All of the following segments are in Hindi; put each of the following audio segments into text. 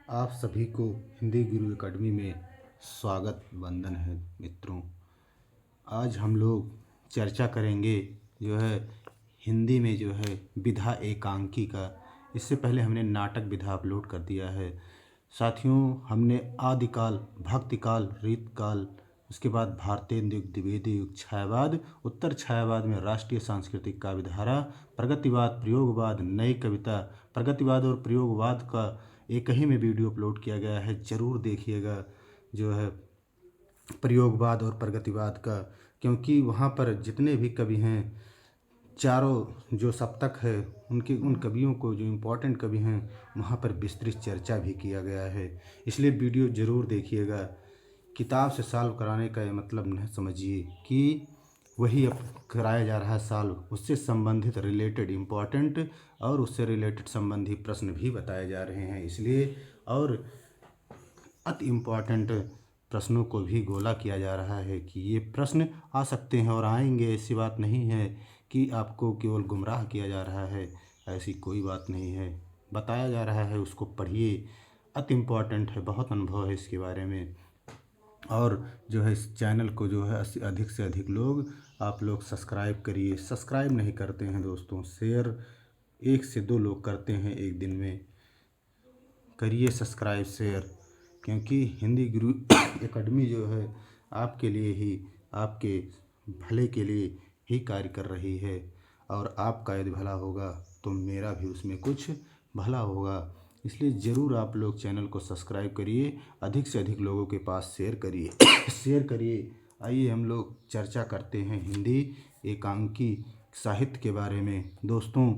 आप सभी को हिंदी गुरु एकेडमी में स्वागत वंदन है मित्रों। आज हम लोग चर्चा करेंगे जो है हिंदी में जो है विधा एकांकी का। इससे पहले हमने नाटक विधा अपलोड कर दिया है साथियों। हमने आदिकाल, भक्तिकाल, रीतकाल, उसके बाद भारतीय युग, द्विवेदी युग, छायावाद, उत्तर छायावाद में राष्ट्रीय सांस्कृतिक काव्यधारा, प्रगतिवाद, प्रयोगवाद, नई कविता, प्रगतिवाद और प्रयोगवाद का एक ही में वीडियो अपलोड किया गया है। ज़रूर देखिएगा जो है प्रयोगवाद और प्रगतिवाद का, क्योंकि वहाँ पर जितने भी कवि हैं, चारों जो सप्तक है उनके, उन कवियों को जो इम्पोर्टेंट कवि हैं वहाँ पर विस्तृत चर्चा भी किया गया है। इसलिए वीडियो ज़रूर देखिएगा। किताब से सॉल्व कराने का ये मतलब नहीं समझिए कि वही अब कराया जा रहा है सॉल्व, उससे संबंधित रिलेटेड इम्पोर्टेंट और उससे रिलेटेड संबंधी प्रश्न भी बताए जा रहे हैं। इसलिए और अति इम्पॉर्टेंट प्रश्नों को भी गोला किया जा रहा है कि ये प्रश्न आ सकते हैं और आएंगे। ऐसी बात नहीं है कि आपको केवल गुमराह किया जा रहा है, ऐसी कोई बात नहीं है। बताया जा रहा है, उसको पढ़िए, अति इम्पॉर्टेंट है, बहुत अनुभव है इसके बारे में। और जो है इस चैनल को जो है अधिक से अधिक लोग, आप लोग सब्सक्राइब करिए। सब्सक्राइब नहीं करते हैं दोस्तों, शेयर 1 से 2 लोग करते हैं एक दिन में। करिए सब्सक्राइब शेयर, क्योंकि हिंदी गुरु एकेडमी जो है आपके लिए ही, आपके भले के लिए ही कार्य कर रही है। और आपका यदि भला होगा तो मेरा भी उसमें कुछ भला होगा। इसलिए ज़रूर आप लोग चैनल को सब्सक्राइब करिए, अधिक से अधिक लोगों के पास शेयर करिए शेयर करिए। आइए हम लोग चर्चा करते हैं हिंदी एकांकी साहित्य के बारे में। दोस्तों,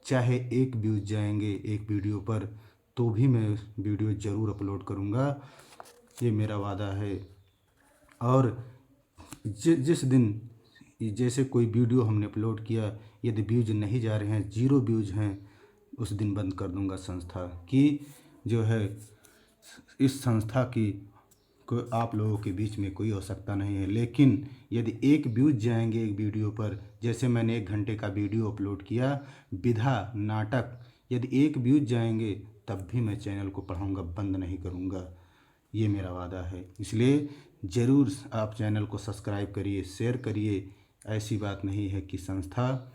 चाहे 1 व्यूज़ जाएंगे एक वीडियो पर तो भी मैं वीडियो ज़रूर अपलोड करूँगा, ये मेरा वादा है। और जिस दिन जैसे कोई वीडियो हमने अपलोड किया, यदि व्यूज़ नहीं जा रहे हैं, 0 व्यूज़ हैं, उस दिन बंद कर दूंगा संस्था की जो है। इस संस्था की को आप लोगों के बीच में कोई आवश्यकता नहीं है। लेकिन यदि 1 व्यूज़ जाएंगे एक वीडियो पर, जैसे मैंने 1 घंटे का वीडियो अपलोड किया विधा नाटक, यदि 1 व्यूज़ जाएंगे तब भी मैं चैनल को पढ़ाऊँगा, बंद नहीं करूँगा, ये मेरा वादा है। इसलिए ज़रूर आप चैनल को सब्सक्राइब करिए, शेयर करिए। ऐसी बात नहीं है कि संस्था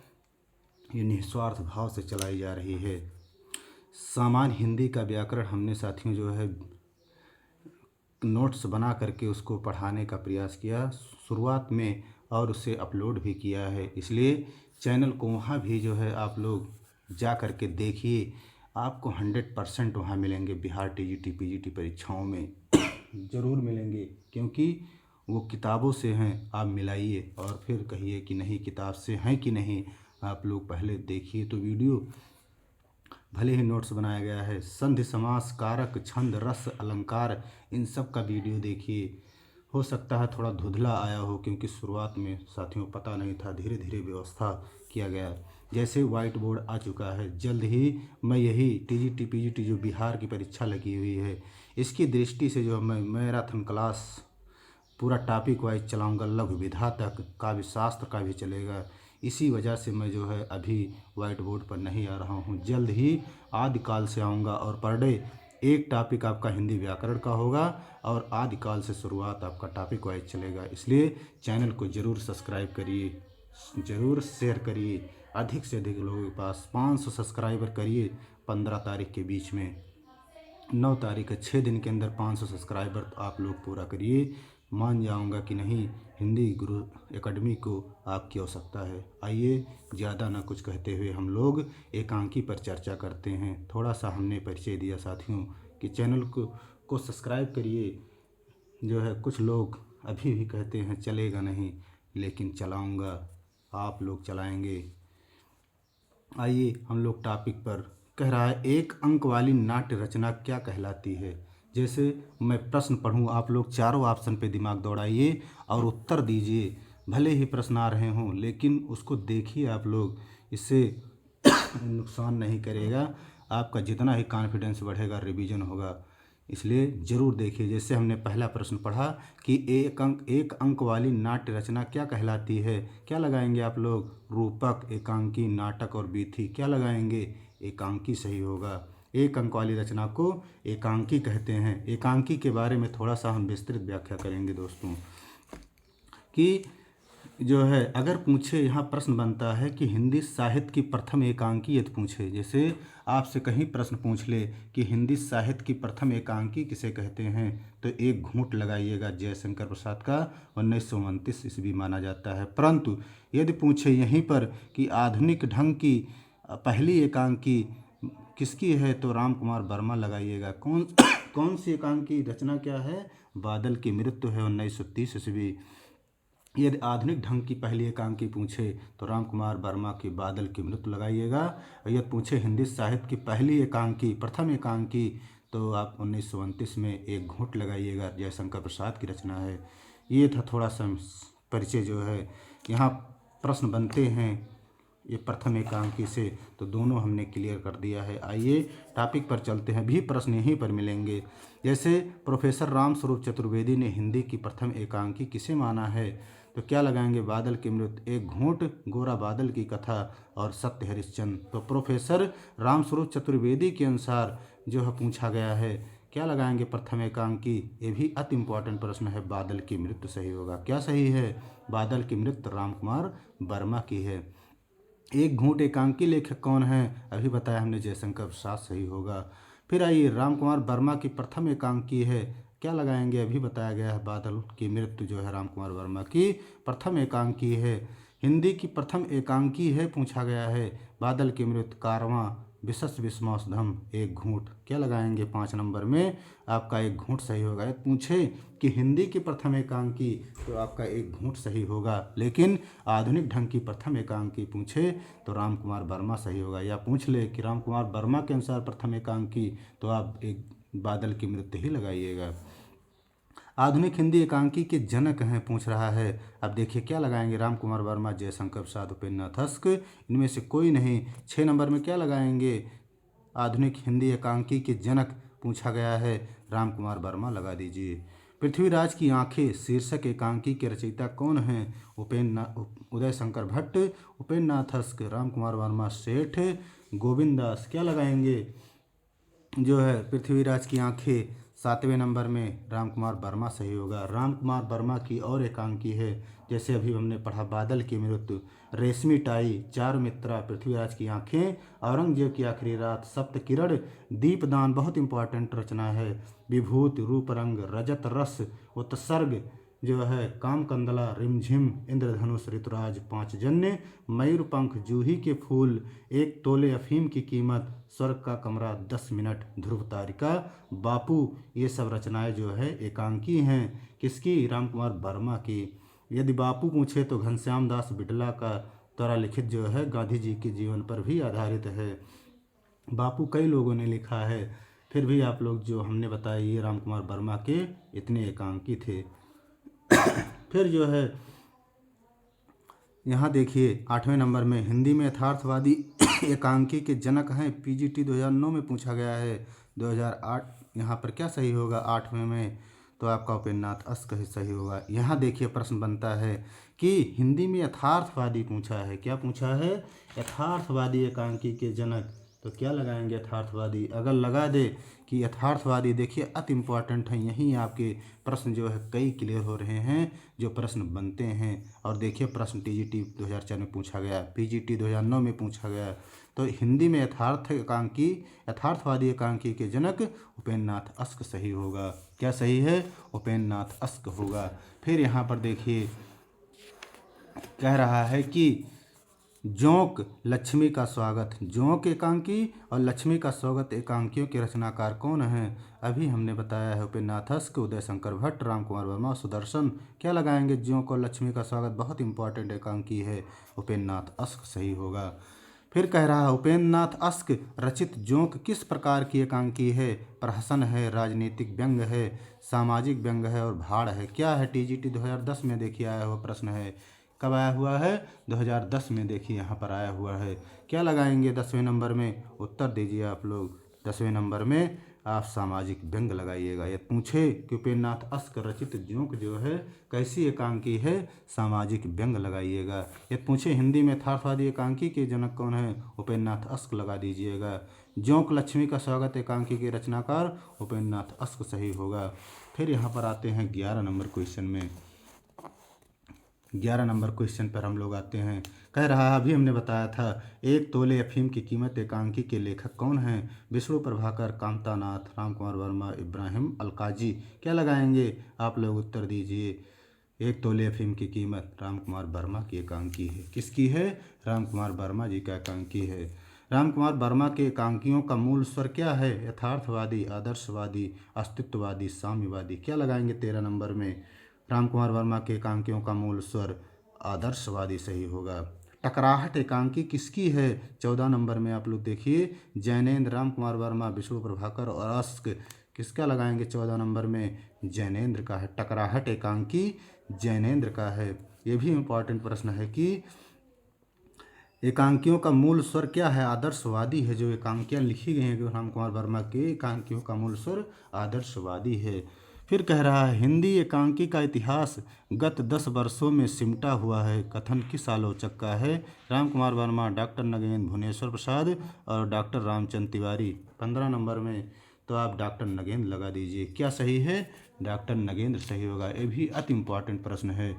ये निस्वार्थ भाव से चलाई जा रही है। सामान्य हिंदी का व्याकरण हमने साथियों जो है नोट्स बना करके उसको पढ़ाने का प्रयास किया शुरुआत में, और उसे अपलोड भी किया है। इसलिए चैनल को वहाँ भी जो है आप लोग जा कर के देखिए, आपको 100% वहाँ मिलेंगे। बिहार टीजीटी पीजीटी परीक्षाओं में ज़रूर मिलेंगे, क्योंकि वो किताबों से हैं। आप मिलाइए और फिर कहिए कि नहीं किताब से हैं कि नहीं। आप लोग पहले देखिए तो वीडियो, भले ही नोट्स बनाया गया है, संधि, समास, कारक, छंद, रस, अलंकार, इन सब का वीडियो देखिए। हो सकता है थोड़ा धुंधला आया हो, क्योंकि शुरुआत में साथियों पता नहीं था, धीरे धीरे व्यवस्था किया गया। जैसे वाइट बोर्ड आ चुका है, जल्द ही मैं यही टीजीटी पीजीटी जो बिहार की परीक्षा लगी हुई है, इसकी दृष्टि से जो मैं मैराथन क्लास पूरा टॉपिक वाइज चलाऊंगा, लघु विधा तक, काव्य शास्त्र का भी चलेगा। इसी वजह से मैं जो है अभी वाइट बोर्ड पर नहीं आ रहा हूँ। जल्द ही आदिकाल से आऊँगा और पर डे एक टॉपिक आपका हिंदी व्याकरण का होगा और आदिकाल से शुरुआत आपका टॉपिक वाइज चलेगा। इसलिए चैनल को ज़रूर सब्सक्राइब करिए, ज़रूर शेयर करिए अधिक से अधिक लोगों के पास। 500 सब्सक्राइबर करिए 15 तारीख के बीच में, 9 तारीख है, 6 दिन के अंदर 500 सब्सक्राइबर आप लोग पूरा करिए। मान जाऊंगा कि नहीं हिंदी गुरु एकेडमी को आपकी आवश्यकता है। आइए ज़्यादा ना कुछ कहते हुए हम लोग एकांकी पर चर्चा करते हैं। थोड़ा सा हमने परिचय दिया साथियों कि चैनल को सब्सक्राइब करिए। जो है कुछ लोग अभी भी कहते हैं चलेगा नहीं, लेकिन चलाऊंगा, आप लोग चलाएंगे। आइए हम लोग टॉपिक पर। कह रहा है 1 अंक वाली नाट्य रचना क्या कहलाती है। जैसे मैं प्रश्न पढ़ूं, आप लोग चारों ऑप्शन पे दिमाग दौड़ाइए और उत्तर दीजिए। भले ही प्रश्न आ रहे हों, लेकिन उसको देखिए आप लोग, इससे नुकसान नहीं करेगा। आपका जितना ही कॉन्फिडेंस बढ़ेगा, रिवीजन होगा। इसलिए ज़रूर देखिए। जैसे हमने पहला प्रश्न पढ़ा कि 1 अंक वाली नाट्य रचना क्या कहलाती है। क्या लगाएंगे आप लोग? रूपक, एकांकी, नाटक और बीथी। क्या लगाएंगे? एकांकी सही होगा। एक अंक वाली रचना को एकांकी कहते हैं। एकांकी के बारे में थोड़ा सा हम विस्तृत व्याख्या करेंगे दोस्तों कि जो है अगर पूछे, यहाँ प्रश्न बनता है कि हिंदी साहित्य की प्रथम एकांकी यदि पूछे, जैसे आपसे कहीं प्रश्न पूछ ले कि हिंदी साहित्य की प्रथम एकांकी किसे कहते हैं, तो एक घूंट लगाइएगा। जयशंकर प्रसाद का 1929 ईस्वी माना जाता है। परंतु यदि पूछे यहीं पर कि आधुनिक ढंग की पहली एकांकी किसकी है, तो राम कुमार वर्मा लगाइएगा। कौन सी एकांकी रचना क्या है? बादल की मृत्यु है 1930 ईस्वी। यदि आधुनिक ढंग की पहली एकांकी पूछे तो राम कुमार वर्मा की बादल की मृत्यु लगाइएगा। और यदि पूछे हिंदी साहित्य की पहली एकांकी, प्रथम एकांकी, तो आप 1929 में एक घूंट लगाइएगा। जयशंकर प्रसाद की रचना है। ये था थोड़ा सा परिचय जो है। यहाँ प्रश्न बनते हैं ये प्रथम एकांकी से, तो दोनों हमने क्लियर कर दिया है। आइए टॉपिक पर चलते हैं, भी प्रश्न यहीं पर मिलेंगे। जैसे प्रोफेसर रामस्वरूप चतुर्वेदी ने हिंदी की प्रथम एकांकी किसे माना है, तो क्या लगाएंगे? बादल की मृत्यु, एक घूंट, गोरा बादल की कथा और सत्य हरिश्चंद्र। तो प्रोफेसर रामस्वरूप चतुर्वेदी के अनुसार जो है पूछा गया है, क्या लगाएंगे प्रथम एकांकी? ये भी अति इम्पोर्टेंट प्रश्न है। बादल की मृत्यु सही होगा। क्या सही है? बादल की मृत्यु राम कुमार वर्मा की है। एक घूंट एकांकी लेखक कौन है? अभी बताया हमने, जयशंकर प्रसाद सही होगा। फिर आइए, राम कुमार वर्मा की प्रथम एकांकी है, क्या लगाएंगे? अभी बताया गया है, बादल की मृत्यु जो है राम कुमार वर्मा की प्रथम एकांकी है। हिंदी की प्रथम एकांकी है पूछा गया है, बादल की मृत्यु, कारवां, विशस विस्मौसधम, एक घूंट, क्या लगाएंगे? 5 नंबर में आपका एक घूंट सही होगा। पूछे कि हिंदी की प्रथम एकांकी, तो आपका एक घूंट सही होगा। लेकिन आधुनिक ढंग की प्रथम एकांकी पूछे तो राम कुमार वर्मा सही होगा। या पूछ ले कि राम कुमार वर्मा के अनुसार प्रथम एकांकी, तो आप एक बादल की मृत्यु ही लगाइएगा। आधुनिक हिंदी एकांकी के जनक हैं पूछ रहा है। अब देखिए क्या लगाएंगे? राम कुमार वर्मा, जयशंकर प्रसाद, उपेंद्रनाथ हस्क, इनमें से कोई नहीं। 6 नंबर में क्या लगाएंगे? आधुनिक हिंदी एकांकी के जनक पूछा गया है, राम कुमार वर्मा लगा दीजिए। पृथ्वीराज की आंखें शीर्षक एकांकी के रचयिता कौन हैं? उदय शंकर भट्ट, उपेंद्रनाथ हस्क, राम कुमार वर्मा, सेठ गोविंद दास, क्या लगाएंगे? जो है पृथ्वीराज की आंखें 7वें नंबर में राम कुमार वर्मा सही होगा। राम कुमार वर्मा की और एकांकी है, जैसे अभी हमने पढ़ा, बादल की मृत्यु, रेशमी टाई, चार मित्रा, पृथ्वीराज की आंखें, औरंगजेब की आखिरी रात, सप्त किरण, दीपदान, बहुत इंपॉर्टेंट रचना है, विभूति, रूप रंग, रजत रस, उत्सर्ग जो है, कामकंदला, रिमझिम, इंद्रधनुष, ऋतुराज, 5 जन्य, मयूरपंख, जूही के फूल, 1 तोले अफीम की कीमत, स्वर्ग का कमरा, 10 मिनट, ध्रुव तारिका, बापू, ये सब रचनाएं जो है एकांकी हैं। किसकी? राम कुमार वर्मा की। यदि बापू पूछे तो घनश्याम दास बिड़ला का द्वारा लिखित जो है गांधी जी के जीवन पर भी आधारित है। बापू कई लोगों ने लिखा है, फिर भी आप लोग जो हमने बताया ये राम कुमार वर्मा के इतने एकांकी थे। फिर जो है यहाँ देखिए 8वें नंबर में हिंदी में यथार्थवादी एकांकी के जनक हैं, पीजीटी 2009 में पूछा गया है। 2008 यहाँ पर क्या सही होगा? 8वें में तो आपका उपेंद्रनाथ अस्क ही सही होगा। यहाँ देखिए प्रश्न बनता है कि हिंदी में यथार्थवादी पूछा है, क्या पूछा है? यथार्थवादी एकांकी के जनक, तो क्या लगाएंगे? यथार्थवादी। अगर लगा दे कि यथार्थवादी, देखिए अति इम्पॉर्टेंट है, यहीं आपके प्रश्न जो है कई क्लियर हो रहे हैं जो प्रश्न बनते हैं। और देखिए प्रश्न टीजीटी 2004 में पूछा गया, पीजीटी 2009 में पूछा गया। तो हिंदी में यथार्थवादी एकांकी के जनक उपेंद्रनाथ अस्क सही होगा। क्या सही है? उपेंद्रनाथ अस्क होगा। फिर यहाँ पर देखिए कह रहा है कि जोंक लक्ष्मी का स्वागत, जोंक एकांकी और लक्ष्मी का स्वागत एकांकियों के रचनाकार कौन हैं? अभी हमने बताया है, उपेंद्रनाथ हस्क, उदय शंकर भट्ट, राम कुमार वर्मा, सुदर्शन, क्या लगाएंगे? जोंक और लक्ष्मी का स्वागत बहुत इंपॉर्टेंट एकांकी है, उपेंद्रनाथ अस्क सही होगा। फिर कह रहा है उपेंद्रनाथ अस्क रचित जोंक किस प्रकार की एकांकी है? प्रहसन है, राजनीतिक व्यंग है, सामाजिक व्यंग है और भाड़ है। क्या है? टीजीटी 2010 में देखिए आया हुआ प्रश्न है। कब आया हुआ है? 2010 में देखिए यहाँ पर आया हुआ है। क्या लगाएंगे 10वें नंबर में? उत्तर दीजिए आप लोग। 10वें नंबर में आप सामाजिक व्यंग लगाइएगा। यह पूछे कि उपेंद्रनाथ अस्क रचित जोंक जो है कैसी एकांकी है? सामाजिक व्यंग लगाइएगा। यह पूछे हिंदी में यथार्थवादी एकांकी के जनक कौन है? उपेंद्रनाथ अस्क लगा दीजिएगा। जोंक लक्ष्मी का स्वागत एकांकी के रचनाकार उपेंद्रनाथ अस्क सही होगा। फिर यहाँ पर आते हैं 11 नंबर क्वेश्चन में। 11 नंबर क्वेश्चन पर हम लोग आते हैं। कह रहा है, अभी हमने बताया था, एक तोले अफीम की कीमत एकांकी के लेखक कौन हैं? विष्णु प्रभाकर, कामतानाथ, राम कुमार वर्मा, इब्राहिम अलकाजी। क्या लगाएंगे? आप लोग उत्तर दीजिए। एक तोले अफीम की कीमत राम कुमार वर्मा की एकांकी है। किसकी है? राम कुमार वर्मा जी का एकांकी है। राम कुमार वर्मा के एकांकियों का मूल स्वर क्या है? यथार्थवादी, आदर्शवादी, अस्तित्ववादी, साम्यवादी। क्या लगाएंगे 13 नंबर में? राम कुमार वर्मा के एकांकियों का मूल स्वर आदर्शवादी सही होगा। टकराहट एकांकी किसकी है? 14 नंबर में आप लोग देखिए, जैनेन्द्र, राम कुमार वर्मा, विष्णु प्रभाकर और अस्क। किसका लगाएंगे 14 नंबर में? जैनेन्द्र का है। टकराहट एकांकी जैनेन्द्र का है। ये भी इम्पॉर्टेंट प्रश्न है कि एकांकियों का मूल स्वर क्या है? आदर्शवादी है। जो एकांकियाँ लिखी गई हैं राम कुमार वर्मा के एकांकियों का मूल स्वर आदर्शवादी है। फिर कह रहा है, हिंदी एकांकी का इतिहास गत 10 वर्षों में सिमटा हुआ है। कथन किस आलोचक का है? राम कुमार वर्मा, डॉक्टर नगेंद्र, भुवनेश्वर प्रसाद और डॉक्टर रामचंद्र तिवारी। 15 नंबर में तो आप डॉक्टर नगेंद्र लगा दीजिए। क्या सही है? डॉक्टर नगेंद्र सही होगा। ये भी अति इम्पॉर्टेंट प्रश्न है।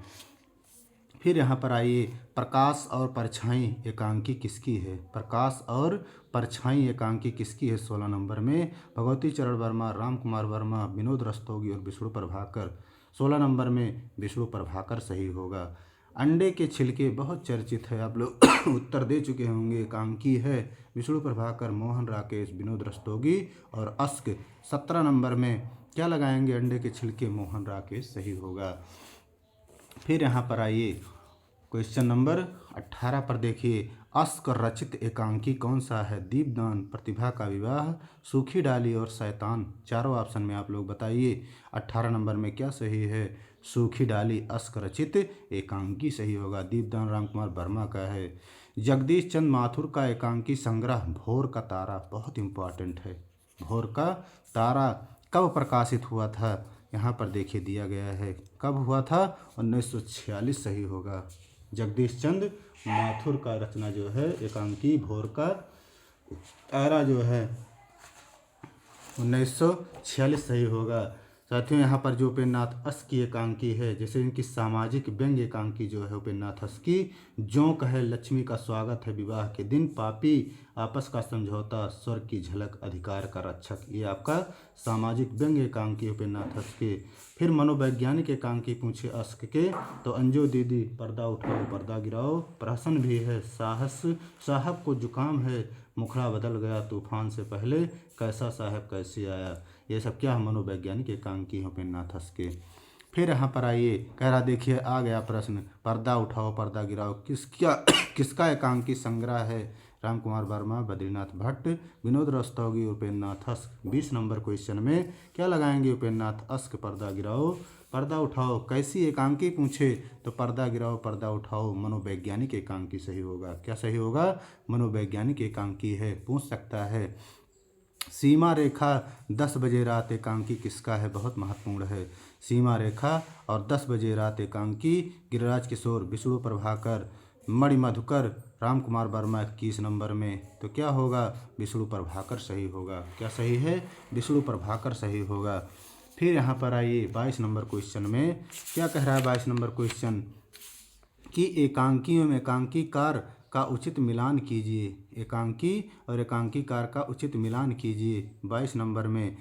फिर यहाँ पर आइए, प्रकाश और परछाई एकांकी किसकी है? प्रकाश और परछाई एकांकी किसकी है? 16 नंबर में भगवती चरण वर्मा, राम कुमार वर्मा, विनोद रस्तोगी और विष्णु प्रभाकर। 16 नंबर में विष्णु प्रभाकर सही होगा। अंडे के छिलके बहुत चर्चित है, आप लोग उत्तर दे चुके होंगे। एकांकी है विष्णु प्रभाकर, मोहन राकेश, विनोद रस्तोगी और अस्क। 17 नंबर में क्या लगाएंगे? अंडे के छिलके, मोहन राकेश सही होगा। फिर यहाँ पर आइए, क्वेश्चन नंबर 18 पर देखिए, अस्क रचित एकांकी कौन सा है? दीपदान, प्रतिभा का विवाह, सूखी डाली और शैतान। चारों ऑप्शन में आप लोग बताइए। 18 नंबर में क्या सही है? सूखी डाली अस्क रचित एकांकी सही होगा। दीपदान राम कुमार वर्मा का है। जगदीश चंद्र माथुर का एकांकी संग्रह भोर का तारा बहुत इम्पॉर्टेंट है। भोर का तारा कब प्रकाशित हुआ था? यहाँ पर देखिए दिया गया है, कब हुआ था? 1946 सही होगा। जगदीश चंद्र माथुर का रचना जो है एकांकी भोर का तारा जो है 1946 सही होगा। साथियों, यहाँ पर जो उपेंद्रनाथ अस्क की एकांकी है, जैसे इनकी सामाजिक व्यंग्य एकांकी जो है उपेंद्रनाथ अस्क की, जोंक है लक्ष्मी का स्वागत है विवाह के दिन, पापी, आपस का समझौता, स्वर्ग की झलक, अधिकार का रक्षक। ये आपका सामाजिक व्यंग्य एकांकी उपेंद्रनाथ अस्क के। फिर मनोवैज्ञानिक एकांकी पूछे अस्क के, तो अंजू दीदी, पर्दा उठाओ पर्दा गिराओ, प्रहसन भी है, साहस, साहब को जुकाम है, मुखड़ा बदल गया तूफान से पहले, कैसा साहब कैसे आया। ये सब क्या है? मनोवैज्ञानिक एकांकी है उपेंद्रनाथ अस्क के। फिर यहाँ पर आइए, कह रहा देखिए आ गया प्रश्न, पर्दा उठाओ पर्दा गिराओ किसका एकांकी संग्रह है? Ram Kumar Verma, Badrinath Bhatt, Vinod Rastogi, Upendranath ask. 20 number question में क्या लगाएंगे? उपेंद्रनाथ अस्क पर्दा गिराओ पर्दा उठाओ। कैसी एकांकी पूछे तो पर्दा गिराओ पर्दा उठाओ मनोवैज्ञानिक एकांकी सही होगा। क्या सही होगा? मनोवैज्ञानिक एकांकी है, पूछ सकता है। सीमा रेखा 10 बजे रात एकांकी किसका है? बहुत महत्वपूर्ण है। सीमा रेखा और 10 बजे रात एकांकी गिरिराज किशोर, विष्णु प्रभाकर, मणि मधुकर, राम कुमार वर्मा। 21 नंबर में तो क्या होगा? विष्णु प्रभाकर सही होगा। क्या सही है? विष्णु प्रभाकर सही होगा। फिर यहाँ पर आइए 22 नंबर क्वेश्चन में क्या कह रहा है? 22 नंबर क्वेश्चन कि एकांकियों में एकांकीकार का उचित मिलान कीजिए। एकांकी और एकांकीकार का उचित मिलान कीजिए। 22 नंबर में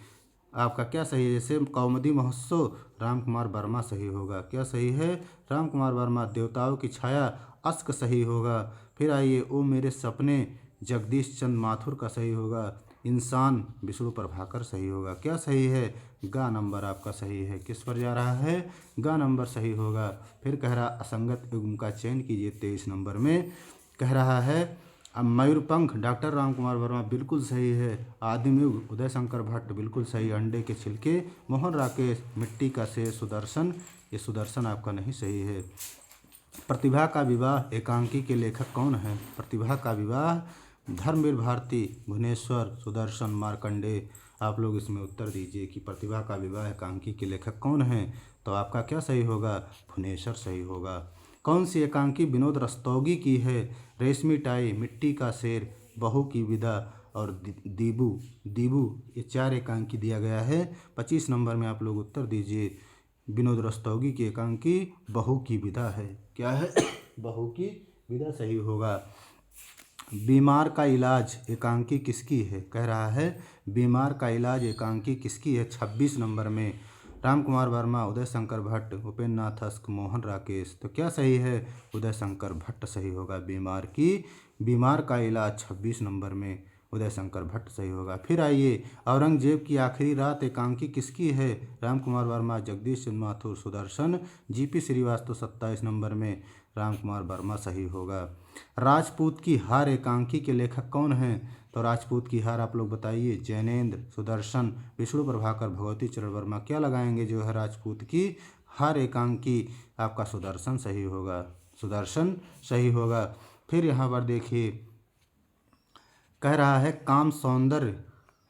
आपका क्या सही है? जैसे कौमुदी महोत्सव, राम कुमार वर्मा सही होगा। क्या सही है? राम कुमार वर्मा। देवताओं की छाया, अस्क सही होगा। फिर आइए, ओ मेरे सपने, जगदीश चंद्र माथुर का सही होगा। इंसान, विष्णु प्रभाकर सही होगा। क्या सही है? गा नंबर आपका सही है। किस पर जा रहा है? गा नंबर सही होगा। फिर कह रहा असंगत युग्म का चयन कीजिए। 23 नंबर में कह रहा है मयूरपंख, डॉक्टर राम कुमार वर्मा बिल्कुल सही है। आदिम युग, उदय शंकर भट्ट बिल्कुल सही। अंडे के छिलके, मोहन राकेश, मिट्टी का शेर, सुदर्शन। ये सुदर्शन आपका नहीं सही है। प्रतिभा का विवाह एकांकी के लेखक कौन है? प्रतिभा का विवाह धर्मवीर भारती, भुवनेश्वर, सुदर्शन, मार्कंडेय। आप लोग इसमें उत्तर दीजिए कि प्रतिभा का विवाह एकांकी के लेखक कौन है? तो आपका क्या सही होगा? भुवनेश्वर सही होगा। कौन सी एकांकी विनोद रस्तोगी की है? रेशमी टाई, मिट्टी का शेर, बहू की विदा और दीबू दीबू ये 4 एकांकी दिया गया है। 25 नंबर में आप लोग उत्तर दीजिए। विनोद रस्तोगी की एकांकी बहू की विदा है। क्या है? बहू की विदा सही होगा। बीमार का इलाज एकांकी किसकी है? कह रहा है बीमार का इलाज एकांकी किसकी है? 26 नंबर में राम कुमार वर्मा, उदय शंकर भट्ट, उपेंद्र नाथ अस्क, मोहन राकेश। तो क्या सही है? उदय शंकर भट्ट सही होगा। बीमार का इलाज 26 नंबर में उदय शंकर भट्ट सही होगा। फिर आइए, औरंगजेब की आखिरी रात एकांकी किसकी है? राम कुमार वर्मा, जगदीश चंद्र माथुर, सुदर्शन, जीपी श्रीवास्तव। 27 नंबर में राम कुमार वर्मा सही होगा। राजपूत की हार एकांकी के लेखक कौन हैं? तो राजपूत की हार आप लोग बताइए। जैनेन्द्र, सुदर्शन, विष्णु प्रभाकर, भगवती चरण वर्मा। क्या लगाएंगे जो है राजपूत की हार एकांकी? आपका सुदर्शन सही होगा। सुदर्शन सही होगा। फिर यहाँ पर देखिए, कह रहा है काम सौंदर्य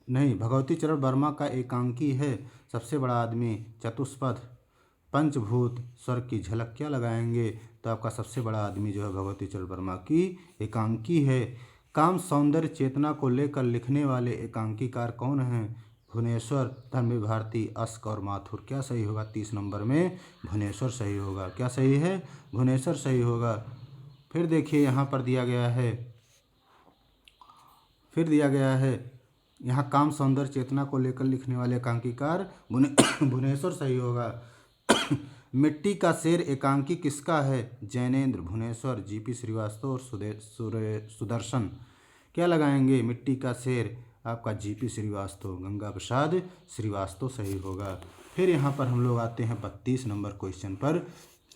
नहीं, भगवती चरण वर्मा का एकांकी है सबसे बड़ा आदमी, चतुष्पथ, पंचभूत, स्वर्ग की झलक। क्या लगाएंगे? तो आपका सबसे बड़ा आदमी जो है भगवती चरण वर्मा की एकांकी है। काम सौंदर्य चेतना को लेकर लिखने वाले एकांकीकार कौन हैं? भुवनेश्वर, धर्मवीर भारती, अस्क और माथुर। क्या सही होगा? 30 नंबर में भुवनेश्वर सही होगा। क्या सही है? भुवनेश्वर सही होगा। फिर देखिए यहाँ पर दिया गया है यहाँ काम सौंदर्य चेतना को लेकर लिखने वाले एकांकीकार भुवनेश्वर सही होगा। मिट्टी का शेर एकांकी किसका है? जैनेन्द्र, भुवनेश्वर, जीपी श्रीवास्तव और सुदर्शन। क्या लगाएंगे? मिट्टी का शेर आपका जीपी श्रीवास्तव, गंगा प्रसाद श्रीवास्तव सही होगा। फिर यहाँ पर हम लोग आते हैं 32 नंबर क्वेश्चन पर।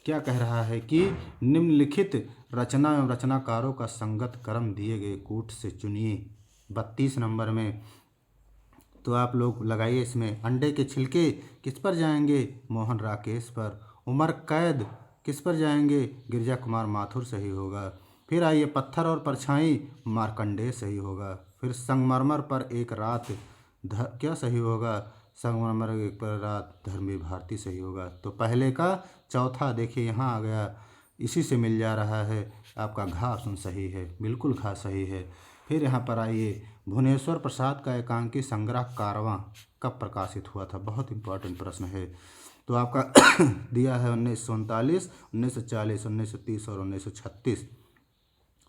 क्या कह रहा है कि निम्नलिखित रचना एवं रचनाकारों का संगत क्रम दिए गए कूट से चुनिए। 32 नंबर में तो आप लोग लगाइए इसमें। अंडे के छिलके किस पर जाएंगे? मोहन राकेश पर। उमर कैद किस पर जाएंगे? गिरजा कुमार माथुर सही होगा। फिर आइए, पत्थर और परछाई मार्कंडेय सही होगा। फिर संगमरमर पर एक रात क्या सही होगा? संगमरमर पर रात धर्मवीर भारती सही होगा। तो पहले का चौथा देखिए यहाँ आ गया, इसी से मिल जा रहा है। आपका घा ऑप्शन सही है, बिल्कुल घा सही है। फिर यहाँ पर आइए, भुवनेश्वर प्रसाद का एकांकी संग्रह कारवां कब प्रकाशित हुआ था? बहुत इंपॉर्टेंट प्रश्न है। तो आपका दिया है 1939, 1940, 1930 और 1936।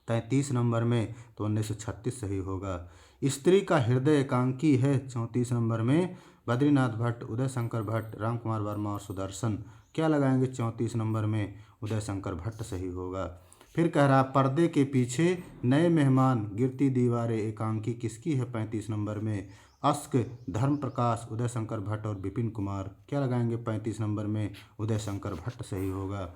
33 नंबर में तो 1936 सही होगा। स्त्री का हृदय एकांकी है 34 नंबर में बद्रीनाथ भट्ट, उदय शंकर भट्ट, राम कुमार वर्मा और सुदर्शन। क्या लगाएंगे 34 नंबर में? उदय शंकर भट्ट सही होगा। फिर कह रहा पर्दे के पीछे नए मेहमान, गिरती दीवारें एकांकी किसकी है? 35 नंबर में अस्क, धर्म प्रकाश, उदय शंकर भट्ट और विपिन कुमार। क्या लगाएंगे 35 नंबर में? उदय शंकर भट्ट सही होगा।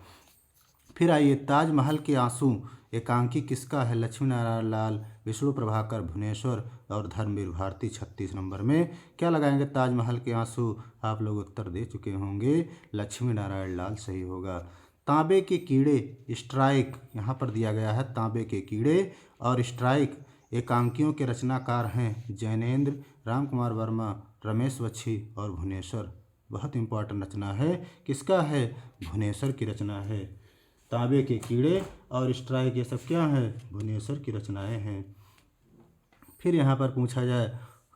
फिर आइए, ताजमहल के आंसू एकांकी किसका है? लक्ष्मी नारायण लाल, विष्णु प्रभाकर, भुवनेश्वर और धर्मवीर भारती। 36 नंबर में क्या लगाएंगे? ताजमहल के आंसू। आप लोग उत्तर दे चुके होंगे, लक्ष्मी नारायण लाल सही होगा। तांबे के कीड़े स्ट्राइक यहाँ पर दिया गया है। तांबे के कीड़े और स्ट्राइक एकांकियों के रचनाकार हैं जैनेन्द्र, राम कुमार वर्मा, रमेश बख्शी और भुवनेश्वर। बहुत इंपॉर्टेंट रचना है। किसका है? भुवनेश्वर की रचना है। तांबे के कीड़े और स्ट्राइक ये सब क्या है? भुवनेश्वर की रचनाएं हैं। फिर यहाँ पर पूछा जाए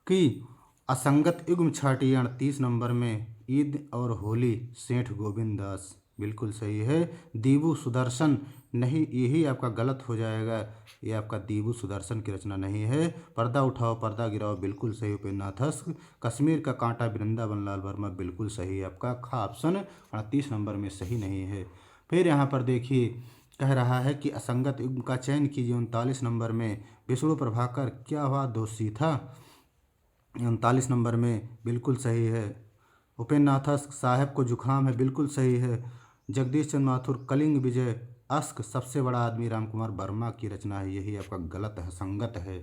कि असंगत युग्म छाटियाण 30 नंबर में ईद और होली सेठ गोविंद दास। बिल्कुल सही है। दीबू सुदर्शन नहीं, यही आपका गलत हो जाएगा। ये आपका दीबू सुदर्शन की रचना नहीं है। पर्दा उठाओ पर्दा गिराओ बिल्कुल सही, उपेंद्र नाथ अस्क। कश्मीर का कांटा वृंदावन लाल वर्मा बिल्कुल सही है। आपका खा ऑप्शन 38 नंबर में सही नहीं है। फिर यहाँ पर देखिए, कह रहा है कि असंगत युग्म का चयन कीजिए 39 नंबर में। विष्णु प्रभाकर क्या हुआ? दोषी था। 39 नंबर में बिल्कुल सही है। उपेंद्र नाथ अस्क साहब को जुखाम है, बिल्कुल सही है। जगदीश चंद्र माथुर कलिंग विजय अस्क सबसे बड़ा आदमी राम कुमार वर्मा की रचना है, यही आपका गलत है, संगत है।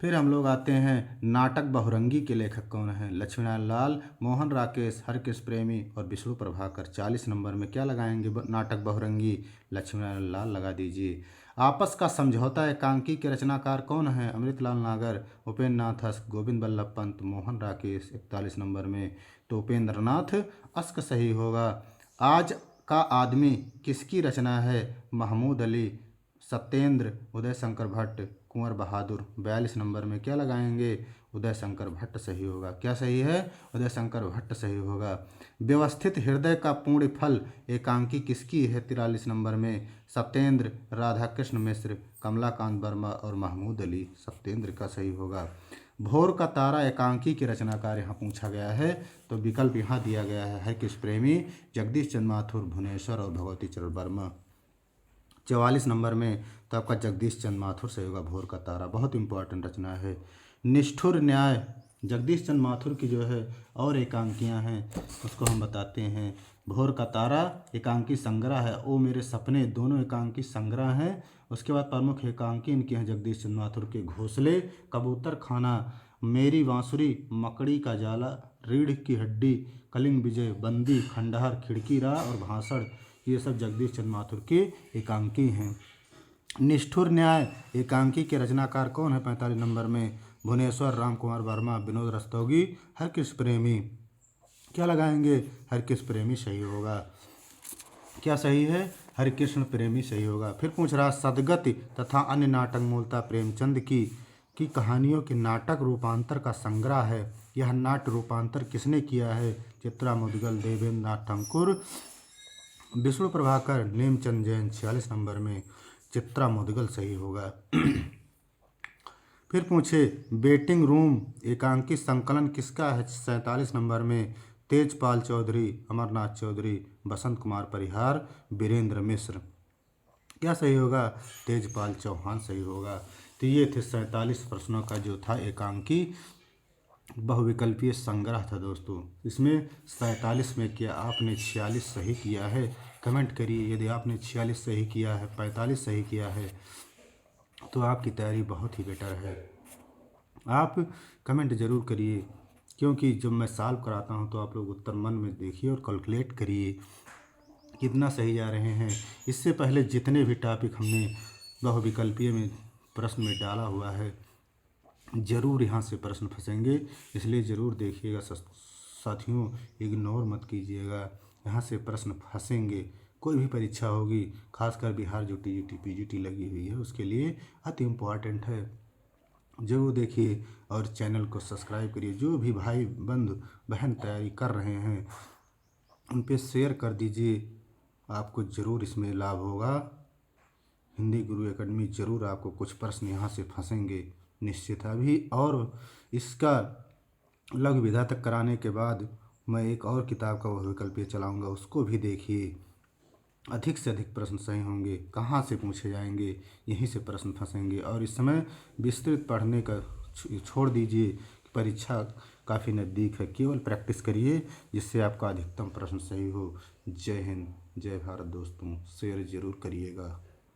फिर हम लोग आते हैं, नाटक बहुरंगी के लेखक कौन है? लक्ष्मीनारायण लाल, मोहन राकेश, हरकृष्ण प्रेमी और विष्णु प्रभाकर। 40 नंबर में क्या लगाएंगे? नाटक बहुरंगी, लक्ष्मीनारायण लाल लगा दीजिए। आपस का समझौता एकांकी के रचनाकार कौन है? अमृतलाल नागर, उपेंद्र नाथ अस्क, गोविंद बल्लभ पंत, मोहन राकेश। 41 नंबर में तो उपेंद्र नाथ अस्क सही होगा। आज का आदमी किसकी रचना है? महमूद अली, सत्येंद्र, उदय शंकर भट्ट, कुंवर बहादुर। 42 नंबर में क्या लगाएंगे? उदय शंकर भट्ट सही होगा। क्या सही है? उदय शंकर भट्ट सही होगा। व्यवस्थित हृदय का पूर्ण फल एकांकी किसकी है? 43 नंबर में सत्येंद्र, राधाकृष्ण मिश्र, कमलाकांत वर्मा और महमूद अली। सत्येंद्र का सही होगा। भोर का तारा एकांकी के रचनाकार यहाँ पूछा गया है, तो विकल्प यहाँ दिया गया है हरकृष्ण प्रेमी, जगदीश चंद्र माथुर, भुवनेश्वर और भगवती चरण वर्मा। 44 नंबर में तो आपका जगदीश चंद्र माथुर सही होगा। भोर का तारा बहुत इंपॉर्टेंट रचना है। निष्ठुर न्याय, जगदीश चंद्र माथुर की जो है और एकांकियाँ हैं उसको हम बताते हैं। भोर का तारा एकांकी संग्रह है, ओ मेरे सपने दोनों एकांकी संग्रह हैं। उसके बाद प्रमुख एकांकी इनके हैं जगदीश चंद्र माथुर के घोंसले, कबूतर खाना, मेरी बांसुरी, मकड़ी का जाला, रीढ़ की हड्डी, कलिंग विजय, बंदी, खंडहर, खिड़की राह और भाषण, ये सब जगदीश चंद्र माथुर के एकांकी हैं। निष्ठुर न्याय एकांकी के रचनाकार कौन है? 45 नंबर में भुवनेश्वर, राम कुमार वर्मा, विनोद रस्तोगी, हरकृष्ण प्रेमी। क्या लगाएंगे? हरकृष्ण प्रेमी सही होगा। क्या सही है? हरकृष्ण प्रेमी सही होगा। फिर पूछ रहा सदगति तथा अन्य नाटक मूलतः प्रेमचंद की कहानियों के नाटक रूपांतर का संग्रह है। यह नाट्य रूपांतर किसने किया है? चित्रा मुदगल, देवेंद्र नाथ ठाकुर, विष्णु प्रभाकर, नेमचंद जैन। 46 नंबर में चित्रा मुदगल सही होगा। फिर पूछे वेटिंग रूम एकांकी संकलन किसका है? 47 नंबर में तेजपाल चौधरी, अमरनाथ चौधरी, बसंत कुमार परिहार, वीरेंद्र मिश्र। क्या सही होगा? तेजपाल चौहान सही होगा। तो ये थे 47 प्रश्नों का जो था एकांकी बहुविकल्पीय संग्रह था दोस्तों। इसमें 47 में क्या आपने 46 सही किया है? कमेंट करिए। यदि आपने 46 सही किया है, 45 सही किया है, तो आपकी तैयारी बहुत ही बेटर है। आप कमेंट ज़रूर करिए, क्योंकि जब मैं सॉल्व कराता हूं तो आप लोग उत्तर मन में देखिए और कैलकुलेट करिए कितना सही जा रहे हैं। इससे पहले जितने भी टॉपिक हमने बहुविकल्पीय में प्रश्न में डाला हुआ है, ज़रूर यहाँ से प्रश्न फंसेंगे, इसलिए ज़रूर देखिएगा साथियों, इग्नोर मत कीजिएगा। यहाँ से प्रश्न फंसेंगे। कोई भी परीक्षा होगी, खासकर बिहार जो टीजीटी पीजीटी लगी हुई है उसके लिए अति इम्पोर्टेंट है। ज़रूर देखिए और चैनल को सब्सक्राइब करिए। जो भी भाई बंधु बहन तैयारी कर रहे हैं उन पे शेयर कर दीजिए, आपको ज़रूर इसमें लाभ होगा। हिंदी गुरु एकेडमी ज़रूर आपको कुछ प्रश्न यहाँ से फंसेंगे निश्चित। अभी और इसका लघु विधा तक कराने के बाद मैं एक और किताब का बहुविकल्पीय चलाऊँगा, उसको भी देखिए। अधिक से अधिक प्रश्न सही होंगे। कहाँ से पूछे जाएंगे? यहीं से प्रश्न फंसेंगे। और इस समय विस्तृत पढ़ने का छोड़ दीजिए, परीक्षा काफ़ी नज़दीक है। केवल प्रैक्टिस करिए जिससे आपका अधिकतम प्रश्न सही हो। जय हिंद, जय भारत दोस्तों। शेयर ज़रूर करिएगा।